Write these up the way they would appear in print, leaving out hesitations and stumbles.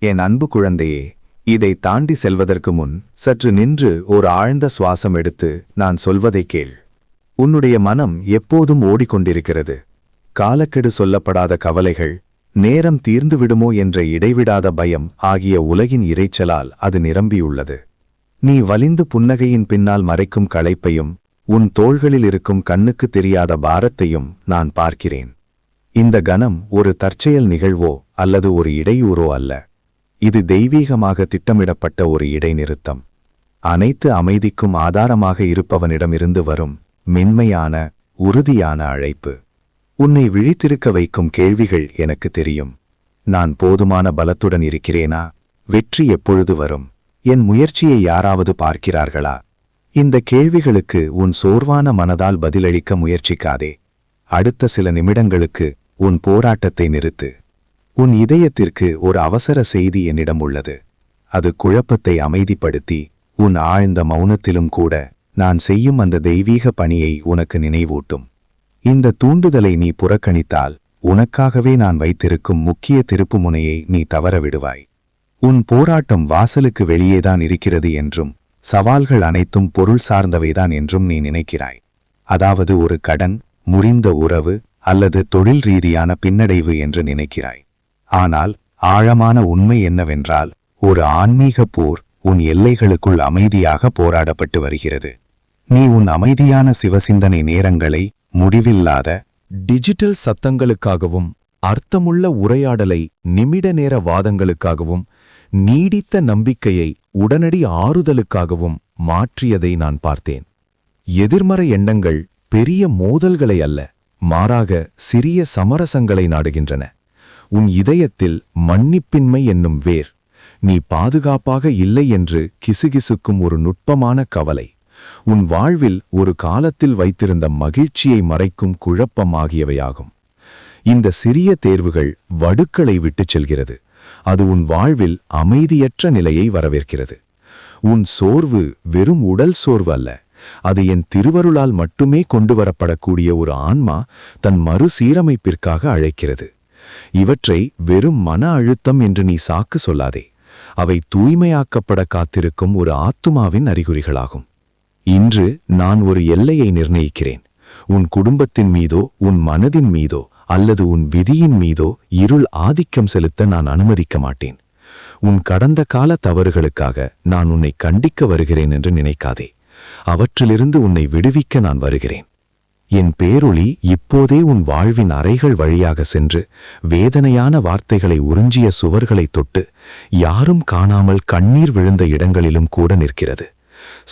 என் அன்பு குழந்தையே, இதை தாண்டி செல்வதற்கு முன் சற்று நின்று ஒரு ஆழ்ந்த சுவாசம் எடுத்து நான் சொல்வதை கேள். உன்னுடைய மனம் எப்போதும் ஓடிக்கொண்டிருக்கிறது. காலக்கெடு சொல்லப்படாத கவலைகள், நேரம் தீர்ந்து விடுமோ என்ற இடைவிடாத பயம் ஆகிய உலகின் இரைச்சலால் அது நிரம்பியுள்ளது. நீ வலிந்து புன்னகையின் பின்னால் மறைக்கும் களைப்பையும் உன் தோள்களில் இருக்கும் கண்ணுக்கு தெரியாத பாரத்தையும் நான் பார்க்கிறேன். இந்த கணம் ஒரு தற்செயல் நிகழ்வோ அல்லது ஒரு இடையூறோ அல்ல. இது தெய்வீகமாக திட்டமிடப்பட்ட ஒரு இடைநிறுத்தம். அனைத்து அமைதிக்கும் ஆதாரமாக இருப்பவனிடமிருந்து வரும் மென்மையான, உறுதியான அழைப்பு. உன்னை விழித்திருக்க வைக்கும் கேள்விகள் எனக்கு தெரியும். நான் போதுமான பலத்துடன் இருக்கிறேனா? வெற்றி எப்பொழுது வரும்? என் முயற்சியை யாராவது பார்க்கிறார்களா? இந்த கேள்விகளுக்கு உன் சோர்வான மனதால் பதிலளிக்க முயற்சிக்காதே. அடுத்த சில நிமிடங்களுக்கு உன் போராட்டத்தை நிறுத்து. உன் இதயத்திற்கு ஒரு அவசர செய்தி என்னிடம் உள்ளது. அது குழப்பத்தை அமைதிப்படுத்தி உன் ஆழ்ந்த மௌனத்திலும் கூட நான் செய்யும் அந்த தெய்வீக பணியை உனக்கு நினைவூட்டும். இந்த தூண்டுதலை நீ புறக்கணித்தால் உனக்காகவே நான் வைத்திருக்கும் முக்கிய திருப்புமுனையை நீ தவறவிடுவாய். உன் போராட்டம் வாசலுக்கு வெளியேதான் இருக்கிறது என்றும் சவால்கள் அனைத்தும் பொருள் சார்ந்தவைதான் என்றும் நீ நினைக்கிறாய். அதாவது ஒரு கடன், முறிந்த உறவு அல்லது தொழில் ரீதியான பின்னடைவு என்று நினைக்கிறாய். ஆனால் ஆழமான உண்மை என்னவென்றால், ஒரு ஆன்மீக போர் உன் எல்லைகளுக்குள் அமைதியாக போராடப்பட்டு வருகிறது. நீ உன் அமைதியான சிவசிந்தனை நேரங்களை முடிவில்லாத டிஜிட்டல் சத்தங்களுக்காகவும், அர்த்தமுள்ள உரையாடலை நிமிட நேர வாதங்களுக்காகவும், நீடித்த நம்பிக்கையை உடனடி ஆறுதலுக்காகவும் மாற்றியதை நான் பார்த்தேன். எதிர்மறை எண்ணங்கள் பெரிய மோதல்களை அல்ல, மாறாக சிறிய சமரசங்களை நாடுகின்றன. உன் இதயத்தில் மன்னிப்பின்மை என்னும் வேர், நீ பாதுகாப்பாக இல்லை என்று கிசுகிசுக்கும் ஒரு நுட்பமான கவலை, உன் வாழ்வில் ஒரு காலத்தில் வைத்திருந்த மகிழ்ச்சியை மறைக்கும் குழப்பம் ஆகியவையாகும். இந்த சிறிய தேர்வுகள் வடுக்களை விட்டுச் செல்கிறது. அது உன் வாழ்வில் அமைதியற்ற நிலையை வரவேற்கிறது. உன் சோர்வு வெறும் உடல் சோர்வு அல்ல, அது என் திருவருளால் மட்டுமே கொண்டு வரப்படக்கூடிய ஒரு ஆன்மா தன் மறுசீரமைப்பிற்காக அழைக்கிறது. இவற்றை வெறும் மன அழுத்தம் என்று நீ சாக்கு சொல்லாதே. அவை தூய்மையாக்கப்பட காத்திருக்கும் ஒரு ஆத்துமாவின் அறிகுறிகளாகும். இன்று நான் ஒரு எல்லையை நிர்ணயிக்கிறேன். உன் குடும்பத்தின் மீதோ, உன் மனதின் மீதோ அல்லது உன் விதியின் மீதோ இருள் ஆதிக்கம் செலுத்த நான் அனுமதிக்க மாட்டேன். உன் கடந்த கால தவறுகளுக்காக நான் உன்னை கண்டிக்க வருகிறேன் என்று நினைக்காதே. அவற்றிலிருந்து உன்னை விடுவிக்க நான் வருகிறேன். என் பேரொளி இப்போதே உன் வாழ்வின் அறைகள் வழியாக சென்று வேதனையான வார்த்தைகளை உறிஞ்சிய சுவர்களை தொட்டு யாரும் காணாமல் கண்ணீர் விழுந்த இடங்களிலும் கூட நிற்கிறது.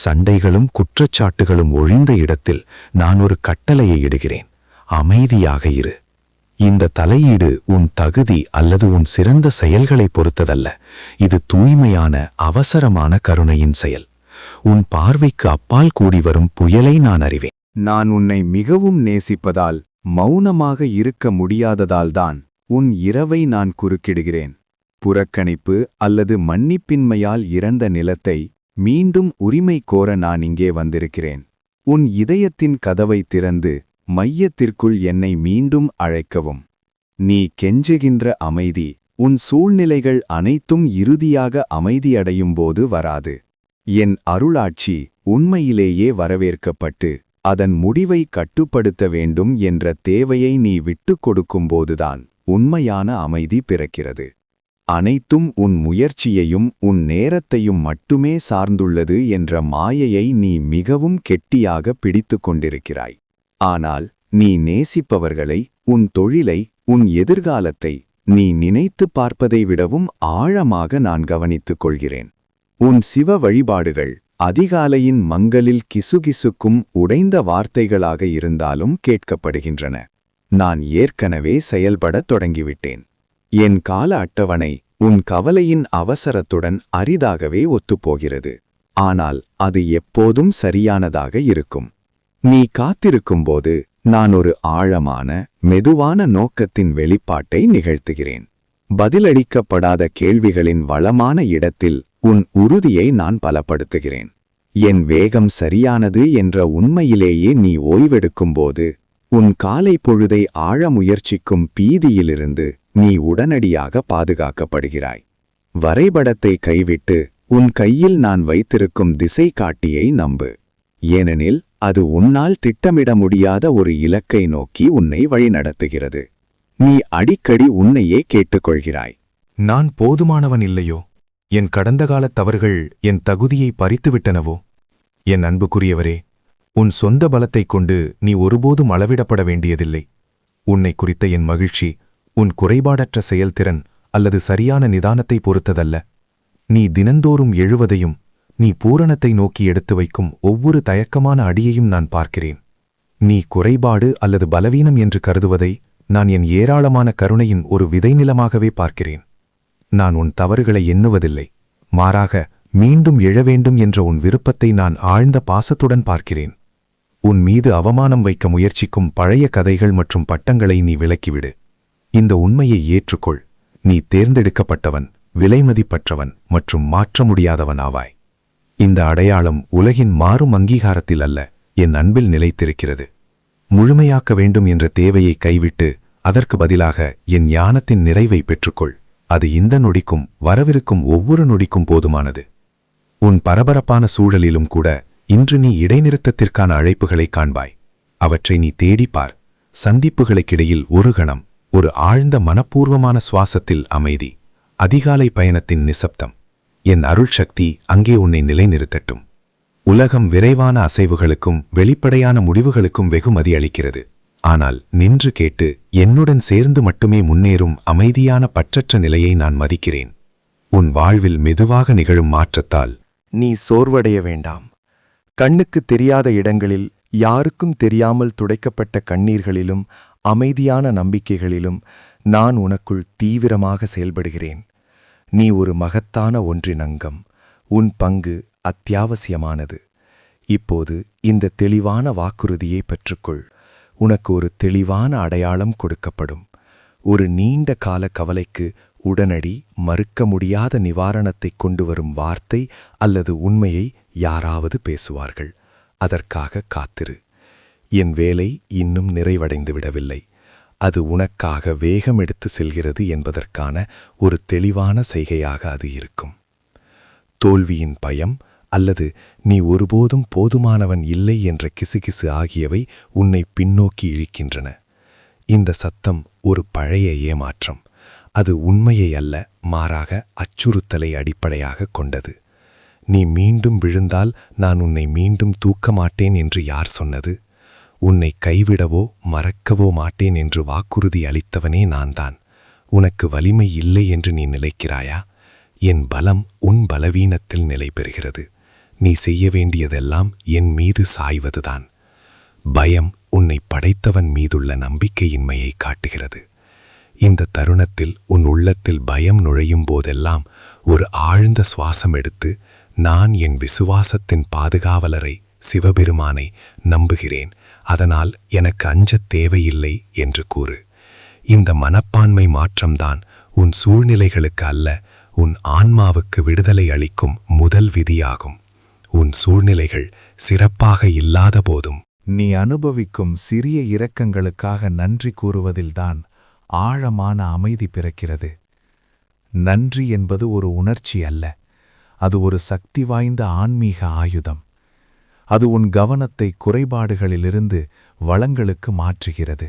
சண்டைகளும் குற்றச்சாட்டுகளும் ஒழிந்த இடத்தில் நான் ஒரு கட்டளையை இடுகிறேன். அமைதியாக இரு. இந்த தலையீடு உன் தகுதி அல்லது உன் சிறந்த செயல்களை பொறுத்ததல்ல. இது தூய்மையான, அவசரமான கருணையின் செயல். உன் பார்வைக்கு அப்பால் கூடி வரும் புயலை நான் அறிவேன். நான் உன்னை மிகவும் நேசிப்பதால், மௌனமாக இருக்க முடியாததால்தான் உன் இரவை நான் குறுக்கிடுகிறேன். புறக்கணிப்பு அல்லது மன்னிப்பின்மையால் இறந்த நிலத்தை மீண்டும் உரிமை கோர நான் இங்கே வந்திருக்கிறேன். உன் இதயத்தின் கதவை திறந்து மையத்திற்குள் என்னை மீண்டும் அழைக்கவும். நீ கெஞ்சுகின்ற அமைதி உன் சூழ்நிலைகள் அனைத்தும் இறுதியாக அமைதியடையும்போது வராது. என் அருளாட்சி உண்மையிலேயே வரவேற்கப்பட்டு அதன் முடிவை கட்டுப்படுத்த வேண்டும் என்ற தேவையை நீ விட்டுக் கொடுக்கும்போதுதான் உண்மையான அமைதி பிறக்கிறது. அனைத்தும் உன் முயற்சியையும் உன் நேரத்தையும் மட்டுமே சார்ந்துள்ளது என்ற மாயையை நீ மிகவும் கெட்டியாக பிடித்து கொண்டிருக்கிறாய். ஆனால் நீ நேசிப்பவர்களை, உன் தொழிலை, உன் எதிர்காலத்தை நீ நினைத்து பார்ப்பதை விடவும் ஆழமாக நான் கவனித்துக் கொள்கிறேன். உன் சிவ வழிபாடுகள் அதிகாலையின் மங்களில் கிசுகிசுக்கும் உடைந்த வார்த்தைகளாக இருந்தாலும் கேட்கப்படுகின்றன. நான் ஏற்கனவே செயல்படத் தொடங்கிவிட்டேன். என் கால அட்டவணை உன் கவலையின் அவசரத்துடன் அரிதாகவே ஒத்துப்போகிறது. ஆனால் அது எப்போதும் சரியானதாக இருக்கும். நீ காத்திருக்கும்போது நான் ஒரு ஆழமான, மெதுவான நோக்கத்தின் வெளிப்பாட்டை நிகழ்த்துகிறேன். பதிலளிக்கப்படாத கேள்விகளின் வளமான இடத்தில் உன் உறுதியை நான் பலப்படுத்துகிறேன். என் வேகம் சரியானது என்ற உண்மையிலேயே நீ ஓய்வெடுக்கும்போது, உன் காலை பொழுதை ஆழ முயற்சிக்கும் பீதியிலிருந்து நீ உடனடியாக பாதுகாக்கப்படுகிறாய். வரைபடத்தை கைவிட்டு உன் கையில் நான் வைத்திருக்கும் திசை காட்டியை நம்பு. ஏனெனில் அது உன்னால் திட்டமிட முடியாத ஒரு இலக்கை நோக்கி உன்னை வழிநடத்துகிறது. நீ அடிக்கடி உன்னையே கேட்டுக்கொள்கிறாய். நான் போதுமானவன் இல்லையோ? என் கடந்த காலத் தவறுகள் என் தகுதியை பறித்துவிட்டனவோ? என் அன்புக்குரியவரே, உன் சொந்த பலத்தைக் கொண்டு நீ ஒருபோதும் அளவிடப்பட வேண்டியதில்லை. உன்னை குறித்த என் மகிழ்ச்சி உன் குறைபாடற்ற செயல்திறன் அல்லது சரியான நிதானத்தை பொறுத்ததல்ல. நீ தினந்தோறும் எழுவதையும் நீ பூரணத்தை நோக்கி எடுத்து வைக்கும் ஒவ்வொரு தயக்கமான அடியையும் நான் பார்க்கிறேன். நீ குறைபாடு அல்லது பலவீனம் என்று கருதுவதை நான் என் ஏராளமான கருணையின் ஒரு விதைநிலமாகவே பார்க்கிறேன். நான் உன் தவறுகளை எண்ணுவதில்லை, மாறாக மீண்டும் எழ வேண்டும் என்ற உன் விருப்பத்தை நான் ஆழ்ந்த பாசத்துடன் பார்க்கிறேன். உன் மீது அவமானம் வைக்க முயற்சிக்கும் பழைய கதைகள் மற்றும் பட்டங்களை நீ விலக்கிவிடு. இந்த உண்மையை ஏற்றுக்கொள். நீ தேர்ந்தெடுக்கப்பட்டவன், விலைமதிப்பற்றவன் மற்றும் மாற்ற முடியாதவன் ஆவாய். இந்த அடையாளம் உலகின் மாறும் அங்கீகாரத்தில் அல்ல, என் அன்பில் நிலைத்திருக்கிறது. முழுமையாக்க வேண்டும் என்ற தேவையை கைவிட்டு அதற்கு பதிலாக என் ஞானத்தின் நிறைவை பெற்றுக்கொள். அது இந்த நொடிக்கும் வரவிருக்கும் ஒவ்வொரு நொடிக்கும் போதுமானது. உன் பரபரப்பான சூழலிலும் கூட இன்று நீ இடைநிறுத்தத்திற்கான அழைப்புகளை காண்பாய். அவற்றை நீ தேடிப்பார். சந்திப்புகளுக்கிடையில் ஒரு கணம், ஒரு ஆழ்ந்த மனப்பூர்வமான சுவாசத்தில் அமைதி, அதிகாலை பயணத்தின் நிசப்தம். என் அருள் சக்தி அங்கே உன்னை நிலைநிறுத்தட்டும். உலகம் விரைவான அசைவுகளுக்கும் வெளிப்படையான முடிவுகளுக்கும் வெகுமதி அளிக்கிறது. ஆனால் நின்று கேட்டு என்னுடன் சேர்ந்து மட்டுமே முன்னேறும் அமைதியான பற்றற்ற நிலையை நான் மதிக்கிறேன். உன் வாழ்வில் மெதுவாக நிகழும் மாற்றத்தால் நீ சோர்வடைய வேண்டாம். கண்ணுக்கு தெரியாத இடங்களில் யாருக்கும் தெரியாமல் துடைக்கப்பட்ட கண்ணீர்களிலும் அமைதியான நம்பிக்கைகளிலும் நான் உனக்குள் தீவிரமாக செயல்படுகிறேன். நீ ஒரு மகத்தான ஒன்றின் அங்கம். உன் பங்கு அத்தியாவசியமானது. இப்போது இந்த தெளிவான வாக்குறுதியை பெற்றுக்கொள். உனக்கு ஒரு தெளிவான அடையாளம் கொடுக்கப்படும். ஒரு நீண்ட கால கவலைக்கு உடனடி மறுக்க முடியாத நிவாரணத்தை கொண்டு வரும் வார்த்தை அல்லது உண்மையை யாராவது பேசுவார்கள். அதற்காக காத்திரு. என் வேலை இன்னும் நிறைவடைந்து விடவில்லை. அது உனக்காக வேகம் எடுத்து செல்கிறது என்பதற்கான ஒரு தெளிவான செய்கையாக அது இருக்கும். தோல்வியின் பயம் அல்லது நீ ஒருபோதும் போதுமானவன் இல்லை என்ற கிசுகிசு ஆகியவை உன்னை பின்னோக்கி இழுக்கின்றன. இந்த சத்தம் ஒரு பழைய ஏமாற்றம். அது உண்மையை அல்ல, மாறாக அச்சுறுத்தலை அடிப்படையாக கொண்டது. நீ மீண்டும் விழுந்தால் நான் உன்னை மீண்டும் தூக்க மாட்டேன் என்று யார் சொன்னது? உன்னை கைவிடவோ மறக்கவோ மாட்டேன் என்று வாக்குறுதி அளித்தவனே நான்தான். உனக்கு வலிமை இல்லை என்று நீ நினைக்கிறாயா? என் பலம் உன் பலவீனத்தில் நிலை பெறுகிறது. நீ செய்ய வேண்டியதெல்லாம் என் மீது சாய்வதுதான். பயம் உன்னை படைத்தவன் மீதுள்ள நம்பிக்கையின்மையை காட்டுகிறது. இந்த தருணத்தில் உன் உள்ளத்தில் பயம் நுழையும் போதெல்லாம் ஒரு ஆழ்ந்த சுவாசம் எடுத்து, நான் என் விசுவாசத்தின் பாதுகாவலரை சிவபெருமானை நம்புகிறேன், அதனால் எனக்கு அஞ்சத் தேவையில்லை என்று கூறு. இந்த மனப்பான்மை மாற்றம்தான் உன் சூழ்நிலைகளுக்கு அல்ல, உன் ஆன்மாவுக்கு விடுதலை அளிக்கும் முதல் விதியாகும். உன் சூழ்நிலைகள் சிறப்பாக இல்லாத போதும் நீ அனுபவிக்கும் சிறிய இரக்கங்களுக்காக நன்றி கூறுவதில்தான் ஆழமான அமைதி பிறக்கிறது. நன்றி என்பது ஒரு உணர்ச்சி அல்ல, அது ஒரு சக்தி வாய்ந்த ஆன்மீக ஆயுதம். அது உன் கவனத்தை குறைபாடுகளிலிருந்து வளங்களுக்கு மாற்றுகிறது.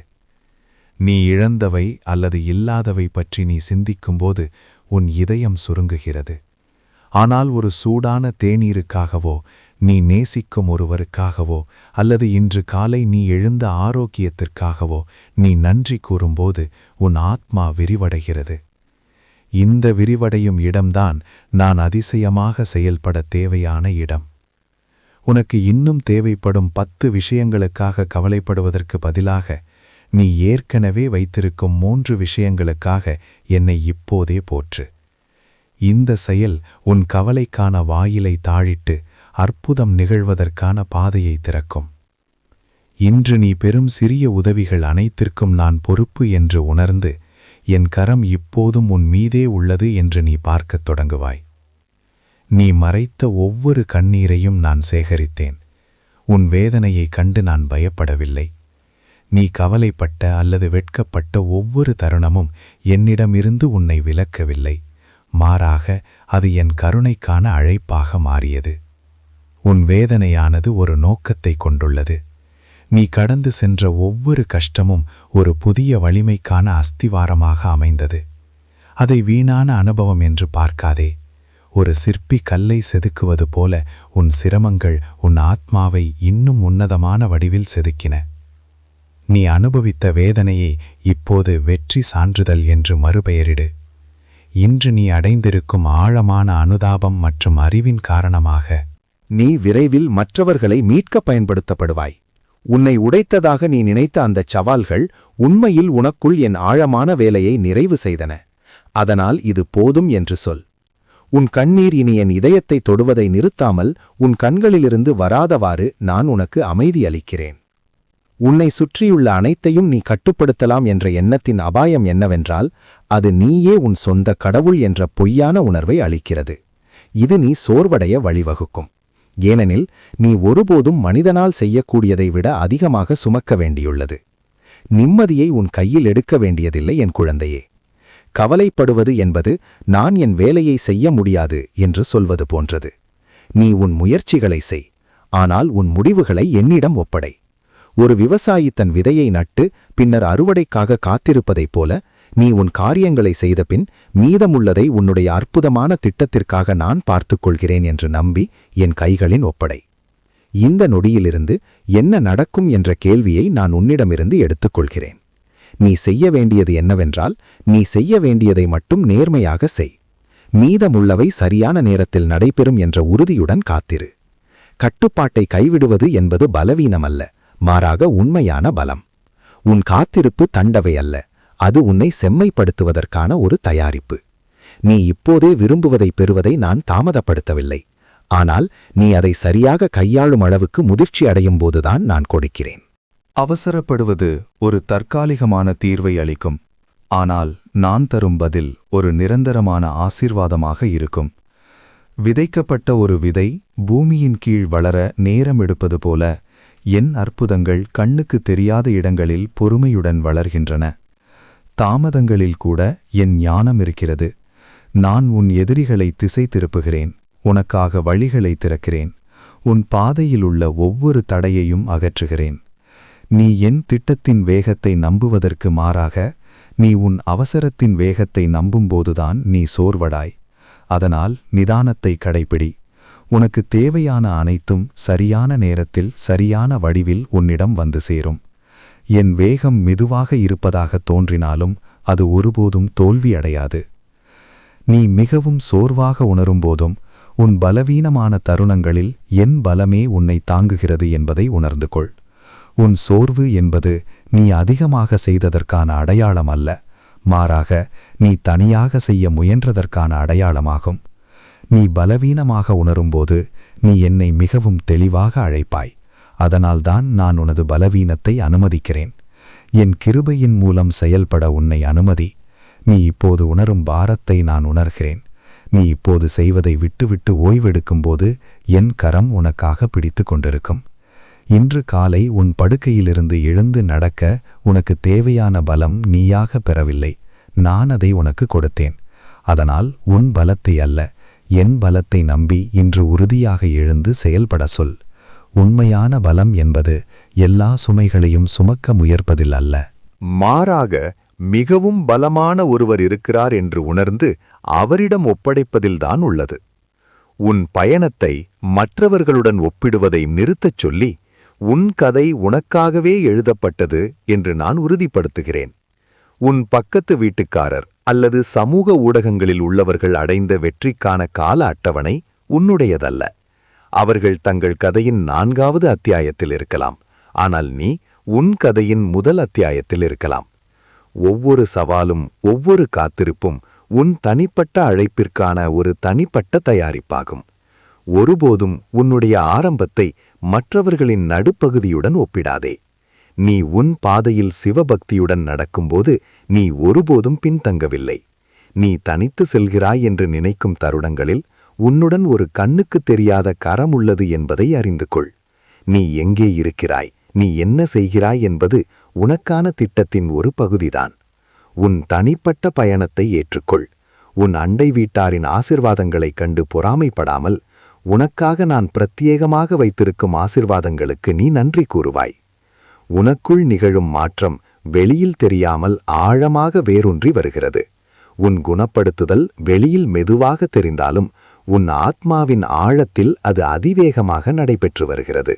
நீ இழந்தவை அல்லது இல்லாதவை பற்றி நீ சிந்திக்கும்போது உன் இதயம் சுருங்குகிறது. ஆனால் ஒரு சூடான தேநீருக்காகவோ, நீ நேசிக்கும் ஒருவருக்காகவோ, அல்லது இன்று காலை நீ எழுந்த ஆரோக்கியத்திற்காகவோ நீ நன்றி கூறும்போது உன் ஆத்மா விரிவடைகிறது. இந்த விரிவடையும் இடம்தான் நான் அதிசயமாக செயல்பட தேவையான இடம். உனக்கு இன்னும் தேவைப்படும் 10 விஷயங்களுக்காக கவலைப்படுவதற்கு பதிலாக நீ ஏற்கனவே வைத்திருக்கும் 3 விஷயங்களுக்காக என்னை இப்போதே போற்று. இந்த செயல் உன் கவலைக்கான வாயிலை தாழிட்டு அற்புதம் நிகழ்வதற்கான பாதையை திறக்கும். இன்று நீ பெறும் சிறிய உதவிகள் அனைத்திற்கும் நான் பொறுப்பு என்று உணர்ந்து, என் கரம் இப்போதும் உன் மீதே உள்ளது என்று நீ பார்க்கத் தொடங்குவாய். நீ மறைத்த ஒவ்வொரு கண்ணீரையும் நான் சேகரித்தேன். உன் வேதனையைக் கண்டு நான் பயப்படவில்லை. நீ கவலைப்பட்ட அல்லது வெட்கப்பட்ட ஒவ்வொரு தருணமும் என்னிடமிருந்து உன்னை விலக்கவில்லை, மாறாக அது என் கருணைக்கான அழைப்பாக மாறியது. உன் வேதனையானது ஒரு நோக்கத்தை கொண்டுள்ளது. நீ கடந்து சென்ற ஒவ்வொரு கஷ்டமும் ஒரு புதிய வலிமைக்கான அஸ்திவாரமாக அமைந்தது. அதை வீணான அனுபவம் என்று பார்க்காதே. ஒரு சிற்பி கல்லை செதுக்குவது போல உன் சிரமங்கள் உன் ஆத்மாவை இன்னும் உன்னதமான வடிவில் செதுக்கின. நீ அனுபவித்த வேதனையை இப்போது வெற்றி சான்றிதழ் என்று மறுபெயரிடு. இன்று நீ அடைந்திருக்கும் ஆழமான அனுதாபம் மற்றும் அறிவின் காரணமாக நீ விரைவில் மற்றவர்களை மீட்க பயன்படுத்தப்படுவாய். உன்னை உடைத்ததாக நீ நினைத்த அந்தச் சவால்கள் உண்மையில் உனக்குள் என் ஆழமான வேலையை நிறைவு செய்தன. அதனால் இது போதும் என்று சொல். உன் கண்ணீர் இனி என் இதயத்தை தொடுவதை நிறுத்தாமல் உன் கண்களிலிருந்து வராதவாறு நான் உனக்கு அமைதி அளிக்கிறேன். உன்னை சுற்றியுள்ள அனைத்தையும் நீ கட்டுப்படுத்தலாம் என்ற எண்ணத்தின் அபாயம் என்னவென்றால், அது நீயே உன் சொந்த கடவுள் என்ற பொய்யான உணர்வை அளிக்கிறது. இது நீ சோர்வடைய வழிவகுக்கும். ஏனெனில் நீ ஒருபோதும் மனிதனால் செய்யக்கூடியதை விட அதிகமாக சுமக்க வேண்டியுள்ளது. நிம்மதியை உன் கையில் எடுக்க வேண்டியதில்லை என் குழந்தையே. கவலைப்படுவது என்பது நான் என் வேலையை செய்ய முடியாது என்று சொல்வது போன்றது. நீ உன் முயற்சிகளை செய், ஆனால் உன் முடிவுகளை என்னிடம் ஒப்படை. ஒரு விவசாயி தன் விதையை நட்டு பின்னர் அறுவடைக்காக காத்திருப்பதைப் போல நீ உன் காரியங்களை செய்தபின் மீதமுள்ளதை உன்னுடைய அற்புதமான திட்டத்திற்காக நான் பார்த்துக் கொள்கிறேன் என்று நம்பி என் கைகளின் ஒப்படை. இந்த நொடியிலிருந்து என்ன நடக்கும் என்ற கேள்வியை நான் உன்னிடமிருந்து எடுத்துக்கொள்கிறேன். நீ செய்ய வேண்டியது என்னவென்றால், நீ செய்ய வேண்டியதை மட்டும் நேர்மையாக செய். மீதமுள்ளவை சரியான நேரத்தில் நடைபெறும் என்ற உறுதியுடன் காத்திரு. கட்டுப்பாட்டை கைவிடுவது என்பது பலவீனமல்ல, மாறாக உண்மையான பலம். உன் காத்திருப்பு தண்டவை அல்ல, அது உன்னை செம்மைப்படுத்துவதற்கான ஒரு தயாரிப்பு. நீ இப்போதே விரும்புவதை பெறுவதை நான் தாமதப்படுத்தவில்லை, ஆனால் நீ அதை சரியாக கையாளும் அளவுக்கு முதிர்ச்சி அடையும் போதுதான் நான் கொடுக்கிறேன். அவசரப்படுவது ஒரு தற்காலிகமான தீர்வை அளிக்கும், ஆனால் நான் தரும் பதில் ஒரு நிரந்தரமான ஆசீர்வாதமாக இருக்கும். விதைக்கப்பட்ட ஒரு விதை பூமியின் கீழ் வளர நேரம் எடுப்பது போல என் அற்புதங்கள் கண்ணுக்கு தெரியாத இடங்களில் பொறுமையுடன் வளர்கின்றன. தாமதங்களில் கூட என் ஞானம் இருக்கிறது. நான் உன் எதிரிகளை திசை திருப்புகிறேன், உனக்காக வழிகளை திறக்கிறேன், உன் பாதையில் உள்ள ஒவ்வொரு தடையையும் அகற்றுகிறேன். நீ என் திட்டத்தின் வேகத்தை நம்புவதற்கு மாறாக நீ உன் அவசரத்தின் வேகத்தை நம்பும்போதுதான் நீ சோர்வடாய். அதனால் நிதானத்தை கடைப்பிடி. உனக்கு தேவையான அனைத்தும் சரியான நேரத்தில் சரியான வடிவில் உன்னிடம் வந்து சேரும். என் வேகம் மெதுவாக இருப்பதாக தோன்றினாலும் அது ஒருபோதும் தோல்வியடையாது. நீ மிகவும் சோர்வாக உணரும்போதும் உன் பலவீனமான தருணங்களில் என் பலமே உன்னை தாங்குகிறது என்பதை உணர்ந்து கொள். உன் சோர்வு என்பது நீ அதிகமாக செய்ததற்கான அடையாளம் அல்ல, மாறாக நீ தனியாக செய்ய முயன்றதற்கான அடையாளமாகும். நீ பலவீனமாக உணரும்போது நீ என்னை மிகவும் தெளிவாக அழைப்பாய். அதனால்தான் நான் உனது பலவீனத்தை அனுமதிக்கிறேன். என் கிருபையின் மூலம் செயல்பட உன்னை அனுமதி. நீ இப்போது உணரும் பாரத்தை நான் உணர்கிறேன். நீ இப்போது செய்வதை விட்டுவிட்டு ஓய்வெடுக்கும்போது என் கரம் உனக்காக பிடித்து கொண்டிருக்கும். இன்று காலை உன் படுக்கையிலிருந்து எழுந்து நடக்க உனக்கு தேவையான பலம் நீயாக பெறவில்லை, நான் அதை உனக்கு கொடுத்தேன். அதனால் உன் பலத்தை அல்ல, என் பலத்தை நம்பி இன்று உறுதியாக எழுந்து செயல்பட சொல். உண்மையான பலம் என்பது எல்லா சுமைகளையும் சுமக்க முயற்பதில் அல்ல, மாறாக மிகவும் பலமான ஒருவர் இருக்கிறார் என்று உணர்ந்து அவரிடம் ஒப்படைப்பதில்தான் உள்ளது. உன் பயணத்தை மற்றவர்களுடன் ஒப்பிடுவதை நிறுத்தச் சொல்லி, உன் கதை உனக்காகவே எழுதப்பட்டது என்று நான் உறுதிப்படுத்துகிறேன். உன் பக்கத்து வீட்டுக்காரர் அல்லது சமூக ஊடகங்களில் உள்ளவர்கள் அடைந்த வெற்றிக்கான கால அட்டவணை உன்னுடையதல்ல. அவர்கள் தங்கள் கதையின் 4வது அத்தியாயத்தில் இருக்கலாம், ஆனால் நீ உன் கதையின் முதல் அத்தியாயத்தில் இருக்கலாம். ஒவ்வொரு சவாலும் ஒவ்வொரு காத்திருப்பும் உன் தனிப்பட்ட அழைப்பிற்கான ஒரு தனிப்பட்ட தயாரிப்பாகும். ஒருபோதும் உன்னுடைய ஆரம்பத்தை மற்றவர்களின் நடுப்பகுதியுடன் ஒப்பிடாதே. நீ உன் பாதையில் சிவபக்தியுடன் நடக்கும்போது நீ ஒருபோதும் பின்தங்கவில்லை. நீ தனித்து செல்கிறாய் என்று நினைக்கும் தருணங்களில் உன்னுடன் ஒரு கண்ணுக்கு தெரியாத கரம் உள்ளது என்பதை அறிந்து கொள். நீ எங்கே இருக்கிறாய், நீ என்ன செய்கிறாய் என்பது உனக்கான திட்டத்தின் ஒரு பகுதிதான். உன் தனிப்பட்ட பயணத்தை ஏற்றுக்கொள். உன் அண்டை வீட்டாரின் ஆசிர்வாதங்களைக் கண்டு பொறாமைப்படாமல் உனக்காக நான் பிரத்யேகமாக வைத்திருக்கும் ஆசிர்வாதங்களுக்கு நீ நன்றி கூறுவாய். உனக்குள் நிகழும் மாற்றம் வெளியில் தெரியாமல் ஆழமாக வேரூன்றி வருகிறது. உன் குணப்படுத்துதல் வெளியில் மெதுவாக தெரிந்தாலும் உன் ஆத்மாவின் ஆழத்தில் அது அதிவேகமாக நடைபெற்று வருகிறது.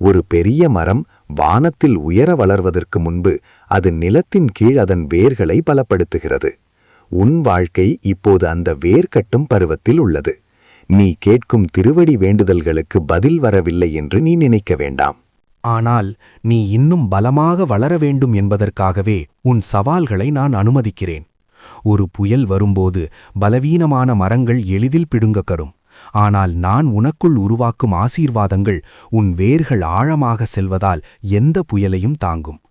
ஒரு பெரிய மரம் வானத்தில் உயர வளர்வதற்கு முன்பு அது நிலத்தின் கீழ் அதன் வேர்களை பலப்படுத்துகிறது. உன் வாழ்க்கை இப்போது அந்த வேர் கட்டும் பருவத்தில் உள்ளது. நீ கேட்கும் திருவடி வேண்டுதல்களுக்கு பதில் வரவில்லை என்று நீ நினைக்க வேண்டாம். ஆனால் நீ இன்னும் பலமாக வளர வேண்டும் என்பதற்காகவே உன் சவால்களை நான் அனுமதிக்கிறேன். ஒரு புயல் வரும்போது பலவீனமான மரங்கள் எளிதில் பிடுங்கக்கரும். ஆனால் நான் உனக்குள் உருவாக்கும் ஆசீர்வாதங்கள் உன் வேர்கள் ஆழமாக செல்வதால் எந்த புயலையும் தாங்கும்.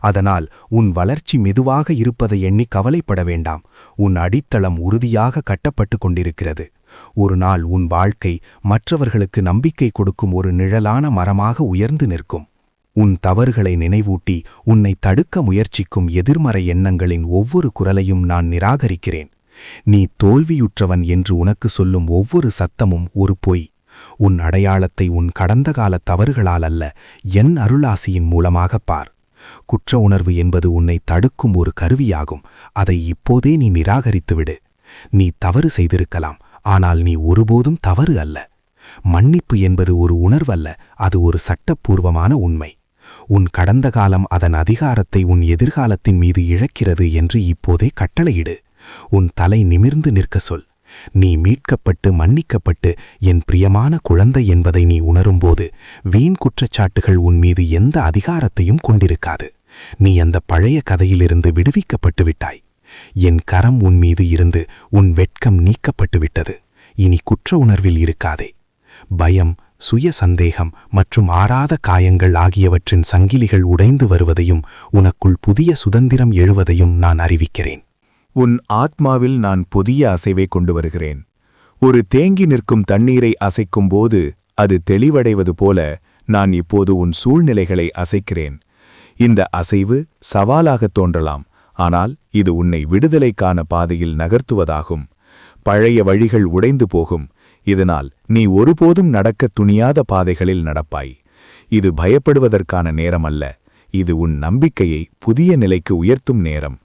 அதனால் உன் வளர்ச்சி மெதுவாக இருப்பதை எண்ணி கவலைப்பட வேண்டாம். உன் அடித்தளம் உறுதியாக கட்டப்பட்டு கொண்டிருக்கிறது. ஒரு நாள் உன் வாழ்க்கை மற்றவர்களுக்கு நம்பிக்கை கொடுக்கும் ஒரு நிழலான மரமாக உயர்ந்து நிற்கும். உன் தவறுகளை நினைவூட்டி உன்னை தடுக்க முயற்சிக்கும் எதிர்மறை எண்ணங்களின் ஒவ்வொரு குரலையும் நான் நிராகரிக்கிறேன். நீ தோல்வியுற்றவன் என்று உனக்கு சொல்லும் ஒவ்வொரு சத்தமும் ஒரு பொய். உன் அடையாளத்தை உன் கடந்த கால தவறுகளால் அல்ல, என் அருளாசியின் மூலமாகப் பார். குற்ற உணர்வு என்பது உன்னை தடுக்கும் ஒரு கருவியாகும். அதை இப்போதே நீ நிராகரித்துவிடு. நீ தவறு செய்திருக்கலாம், ஆனால் நீ ஒருபோதும் தவறு அல்ல. மன்னிப்பு என்பது ஒரு உணர்வல்ல, அது ஒரு சட்டப்பூர்வமான உண்மை. உன் கடந்த காலம் அதன் அதிகாரத்தை உன் எதிர்காலத்தின் மீது இழக்கிறது என்று இப்போதே கட்டளையிடு. உன் தலை நிமிர்ந்து நிற்க சொல். நீ மீட்கப்பட்டு மன்னிக்கப்பட்டு என் பிரியமான குழந்தை என்பதை நீ உணரும்போது வீண் குற்றச்சாட்டுகள் உன் மீது எந்த அதிகாரத்தையும் கொண்டிருக்காது. நீ அந்த பழைய கதையிலிருந்து விடுவிக்கப்பட்டு விட்டாய். என் கரம் உன் மீது இருந்து உன் வெட்கம் நீக்கப்பட்டு விட்டது. இனி குற்ற உணர்வில் இருக்காதே. பயம், சுய சந்தேகம் மற்றும் ஆறாத காயங்கள் ஆகியவற்றின் சங்கிலிகள் உடைந்து வருவதையும் உனக்குள் புதிய சுதந்திரம் எழுவதையும் நான் அறிவிக்கிறேன். உன் ஆத்மாவில் நான் புதிய அசைவை கொண்டு வருகிறேன். ஒரு தேங்கி நிற்கும் தண்ணீரை அசைக்கும்போது அது தெளிவடைவது போல நான் இப்போது உன் சூழ்நிலைகளை அசைக்கிறேன். இந்த அசைவு சவாலாகத் தோன்றலாம், ஆனால் இது உன்னை விடுதலைக்கான பாதையில் நகர்த்துவதாகும். பழைய வழிகள் உடைந்து போகும். இதனால் நீ ஒருபோதும் நடக்கத் துணியாத பாதைகளில் நடப்பாய். இது பயப்படுவதற்கான நேரம் அல்ல, இது உன் நம்பிக்கையை புதிய நிலைக்கு உயர்த்தும் நேரம்.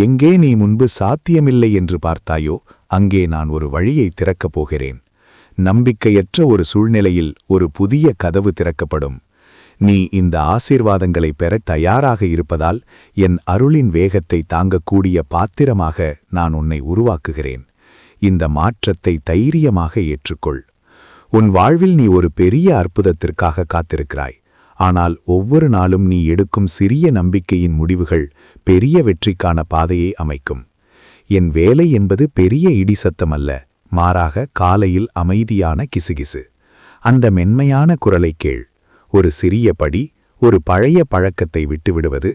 எங்கே நீ முன்பு சாத்தியமில்லை என்று பார்த்தாயோ அங்கே நான் ஒரு வழியை திறக்கப் போகிறேன். நம்பிக்கையற்ற ஒரு சூழ்நிலையில் ஒரு புதிய கதவு திறக்கப்படும். நீ இந்த ஆசீர்வாதங்களை பெற தயாராக இருப்பதால் என் அருளின் வேகத்தை தாங்கக்கூடிய பாத்திரமாக நான் உன்னை உருவாக்குகிறேன். இந்த மாற்றத்தை தைரியமாக ஏற்றுக்கொள். உன் வாழ்வில் நீ ஒரு பெரிய அற்புதத்திற்காக காத்திருக்கிறாய். ஆனால் ஒவ்வொரு நாளும் நீ எடுக்கும் சிறிய நம்பிக்கையின் முடிவுகள் பெரிய வெற்றிக்கான பாதையை அமைக்கும். என் வேலை என்பது பெரிய இடி சத்தமல்ல, மாறாக காலையில் அமைதியான கிசுகிசு. அந்த மென்மையான குரலை கேள். ஒரு சிறிய படி, ஒரு பழைய பழக்கத்தை விட்டுவிடுவது,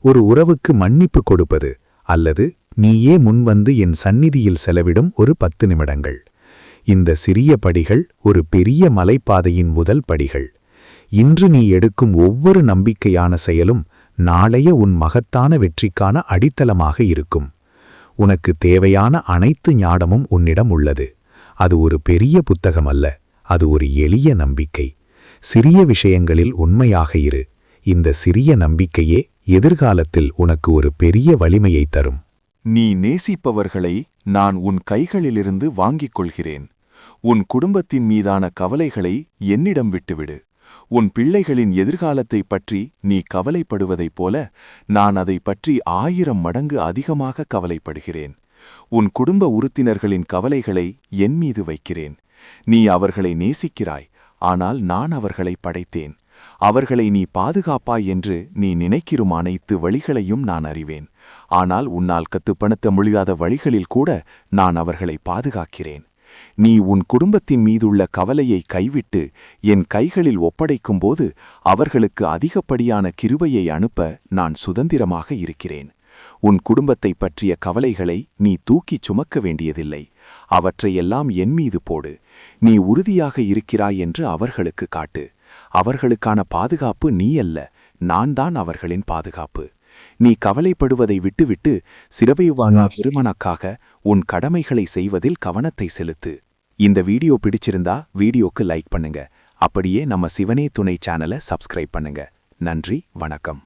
ஒரு உறவுக்கு மன்னிப்பு கொடுப்பது, அல்லது நீயே முன்வந்து என் சந்நிதியில் செலவிடும் ஒரு 10 நிமிடங்கள். இந்த சிறிய படிகள் ஒரு பெரிய மலைப்பாதையின் முதல் படிகள். இன்று நீ எடுக்கும் ஒவ்வொரு நம்பிக்கையான செயலும் நாளைய உன் மகத்தான வெற்றிக்கான அடித்தளமாக இருக்கும். உனக்கு தேவையான அனைத்து ஞானமும் உன்னிடம் உள்ளது. அது ஒரு பெரிய புத்தகம் அல்ல, அது ஒரு எளிய நம்பிக்கை. சிறிய விஷயங்களில் உண்மையாக இரு. இந்த சிறிய நம்பிக்கையே எதிர்காலத்தில் உனக்கு ஒரு பெரிய வலிமையை தரும். நீ நேசிப்பவர்களை நான் உன் கைகளிலிருந்து வாங்கிக் கொள்கிறேன். உன் குடும்பத்தின் மீதான கவலைகளை என்னிடம் விட்டுவிடு. உன் பிள்ளைகளின் எதிர்காலத்தைப் பற்றி நீ கவலைப்படுவதைப் போல நான் அதைப் பற்றி 1000 மடங்கு அதிகமாக கவலைப்படுகிறேன். உன் குடும்ப உறுப்பினர்களின் கவலைகளை என் மீது வைக்கிறேன். நீ அவர்களை நேசிக்கிறாய், ஆனால் நான் அவர்களை படைத்தேன். அவர்களை நீ பாதுகாப்பாய் என்று நீ நினைக்கிறும் அனைத்து வழிகளையும் நான் அறிவேன். ஆனால் உன்னால் கத்துப்படுத்த முடியாத வழிகளில் கூட நான் அவர்களை பாதுகாக்கிறேன். நீ உன் குடும்பத்தின் மீதுள்ள கவலையை கைவிட்டு என் கைகளில் ஒப்படைக்கும்போது அவர்களுக்கு அதிகப்படியான கிருபையை அனுப்ப நான் சுதந்திரமாக இருக்கிறேன். உன் குடும்பத்தைப் பற்றிய கவலைகளை நீ தூக்கிச் சுமக்க வேண்டியதில்லை. அவற்றையெல்லாம் என் மீது போடு. நீ உறுதியாக இருக்கிறாய் என்று அவர்களுக்கு காட்டு. அவர்களுக்கான பாதுகாப்பு நீ அல்ல, நான் தான் அவர்களின் பாதுகாப்பு. நீ கவலைப்படுவதை விட்டுவிட்டு சிறவைவாழ்வா பெருமனக்காக உன் கடமைகளை செய்வதில் கவனத்தை செலுத்து. இந்த வீடியோ பிடிச்சிருந்தா வீடியோக்கு லைக் பண்ணுங்க. அப்படியே நம்ம சிவனே துணை சேனலை சப்ஸ்கிரைப் பண்ணுங்க. நன்றி, வணக்கம்.